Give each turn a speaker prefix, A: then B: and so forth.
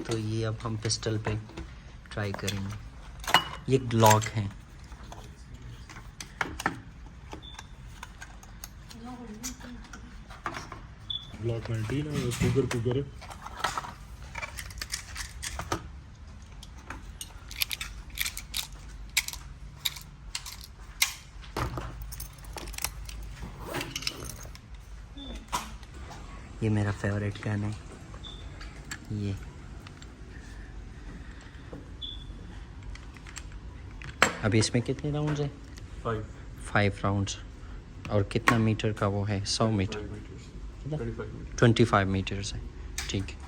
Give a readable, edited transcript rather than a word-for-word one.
A: तो ये अब हम पिस्टल पे ट्राई करेंगे। ये ग्लॉक है।
B: ग्लॉक 19 है, कुकर है।
A: ये मेरा फेवरेट गन है ये। अभी इसमें कितने राउंड्स हैं? 5 राउंड्स। और कितना मीटर का वो है? 100 मीटर, 25 मीटर्स है। ठीक है।